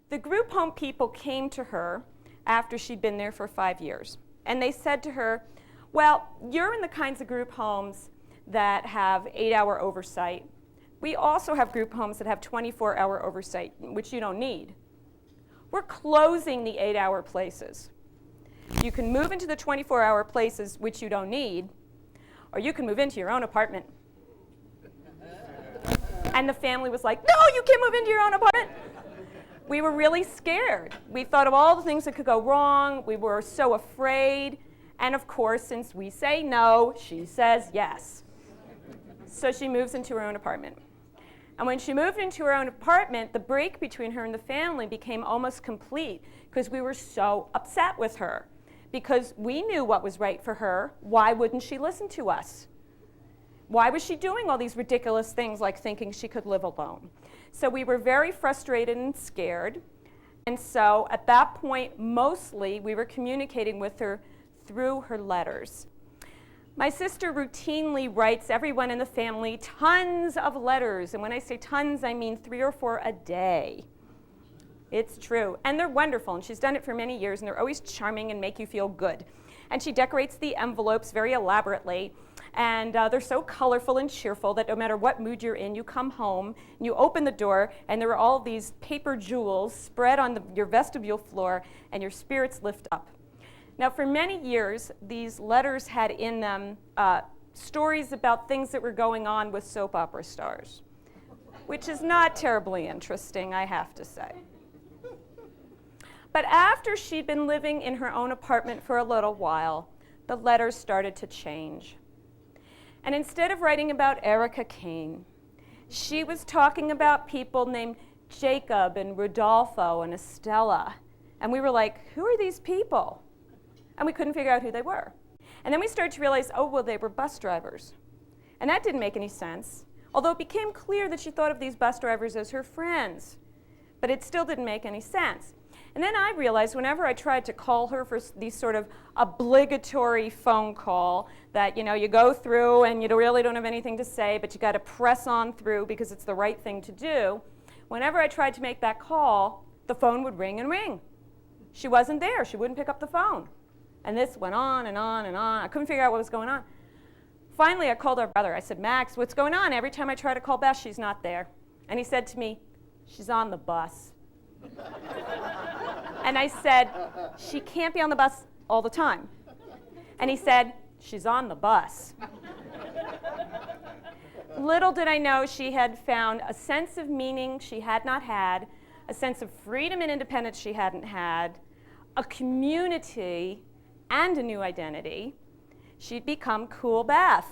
The group home people came to her after she'd been there for 5 years. And they said to her, well, you're in the kinds of group homes that have 8-hour oversight. We also have group homes that have 24-hour oversight, which you don't need. We're closing the 8-hour places. You can move into the 24-hour places, which you don't need, or you can move into your own apartment. And the family was like, no, you can't move into your own apartment. We were really scared. We thought of all the things that could go wrong. We were so afraid. And of course, since we say no, she says yes. So she moves into her own apartment. And when she moved into her own apartment, the break between her and the family became almost complete because we were so upset with her. Because we knew what was right for her. Why wouldn't she listen to us? Why was she doing all these ridiculous things like thinking she could live alone? So we were very frustrated and scared. And so at that point, mostly, we were communicating with her through her letters. My sister routinely writes everyone in the family tons of letters. And when I say tons, I mean 3 or 4 a day. It's true. And they're wonderful. And she's done it for many years. And they're always charming and make you feel good. And she decorates the envelopes very elaborately. And they're so colorful and cheerful that no matter what mood you're in, you come home, and you open the door, and there are all these paper jewels spread on your vestibule floor, and your spirits lift up. Now, for many years, these letters had in them stories about things that were going on with soap opera stars, which is not terribly interesting, I have to say. But after she'd been living in her own apartment for a little while, the letters started to change. And instead of writing about Erica Kane, she was talking about people named Jacob and Rodolfo and Estella. And we were like, who are these people? And we couldn't figure out who they were. And then we started to realize, oh, well, they were bus drivers. And that didn't make any sense, although it became clear that she thought of these bus drivers as her friends. But it still didn't make any sense. And then I realized whenever I tried to call her for these sort of obligatory phone call that, you know, you go through and you really don't have anything to say, but you got to press on through because it's the right thing to do, whenever I tried to make that call, the phone would ring and ring. She wasn't there. She wouldn't pick up the phone. And this went on and on and on. I couldn't figure out what was going on. Finally, I called our brother. I said, Max, what's going on? Every time I try to call Beth, she's not there. And he said to me, she's on the bus. And I said, she can't be on the bus all the time. And he said, she's on the bus. Little did I know she had found a sense of meaning she had not had, a sense of freedom and independence she hadn't had, a community, and a new identity. She'd become Cool Beth.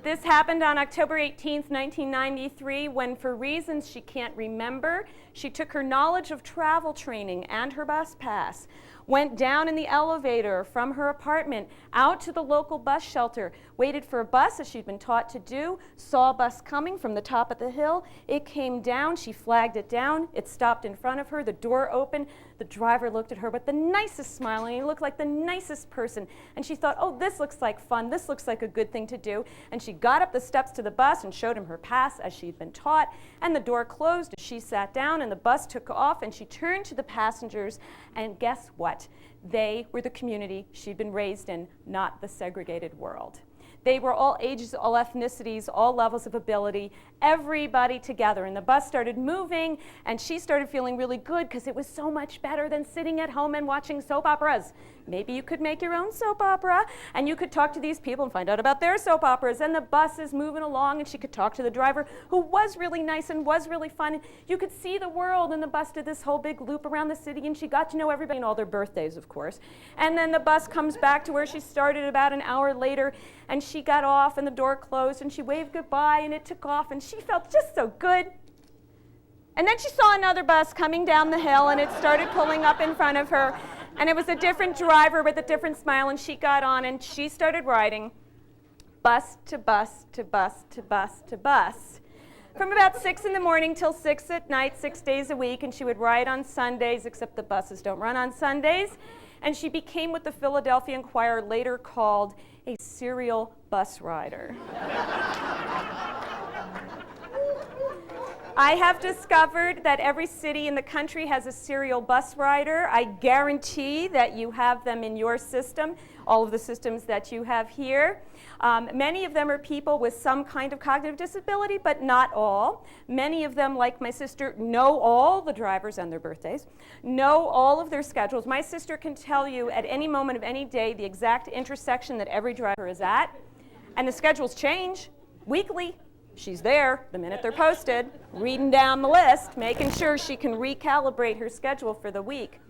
This happened on October 18th, 1993, when, for reasons she can't remember, she took her knowledge of travel training and her bus pass, went down in the elevator from her apartment out to the local bus shelter, waited for a bus as she'd been taught to do, saw a bus coming from the top of the hill. It came down, she flagged it down, it stopped in front of her, the door opened, the driver looked at her with the nicest smile, and he looked like the nicest person. And she thought, oh, this looks like fun, this looks like a good thing to do. And she got up the steps to the bus and showed him her pass as she'd been taught, and the door closed as she sat down, and the bus took off, and she turned to the passengers, and guess what? They were the community she'd been raised in, not the segregated world. They were all ages, all ethnicities, all levels of ability, everybody together. And the bus started moving, and she started feeling really good because it was so much better than sitting at home and watching soap operas. Maybe you could make your own soap opera, and you could talk to these people and find out about their soap operas. And the bus is moving along, and she could talk to the driver, who was really nice and was really fun. And you could see the world, and the bus did this whole big loop around the city, and she got to know everybody and all their birthdays, of course. And then the bus comes back to where she started about an hour later, and she got off, and the door closed, and she waved goodbye, and it took off, and she felt just so good. And then she saw another bus coming down the hill, and it started pulling up in front of her. And it was a different driver with a different smile, and she got on, and she started riding bus to bus to bus to bus to bus from about 6 in the morning till 6 at night, 6 days a week. And she would ride on Sundays, except the buses don't run on Sundays. And she became what the Philadelphia Inquirer later called a serial bus rider. I have discovered that every city in the country has a serial bus rider. I guarantee that you have them in your system, all of the systems that you have here. Many of them are people with some kind of cognitive disability, but not all. Many of them, like my sister, know all the drivers and their birthdays, know all of their schedules. My sister can tell you at any moment of any day the exact intersection that every driver is at, and the schedules change weekly. She's there the minute they're posted, reading down the list, making sure she can recalibrate her schedule for the week.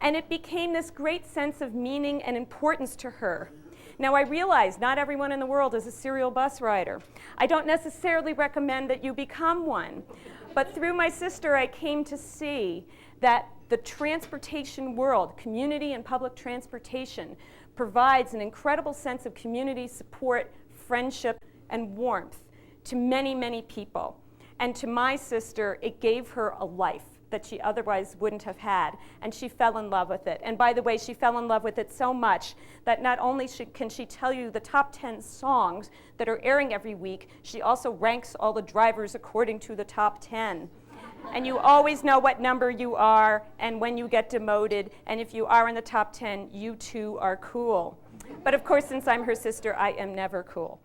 And it became this great sense of meaning and importance to her. Now, I realize not everyone in the world is a serial bus rider. I don't necessarily recommend that you become one. But through my sister, I came to see that the transportation world, community and public transportation, provides an incredible sense of community support, friendship, and warmth to many, many people. And to my sister, it gave her a life that she otherwise wouldn't have had, and she fell in love with it. And by the way, she fell in love with it so much that not only can she tell you the top 10 songs that are airing every week, she also ranks all the drivers according to the top 10. And you always know what number you are and when you get demoted, and if you are in the top 10, you too are cool. But of course, since I'm her sister, I am never cool.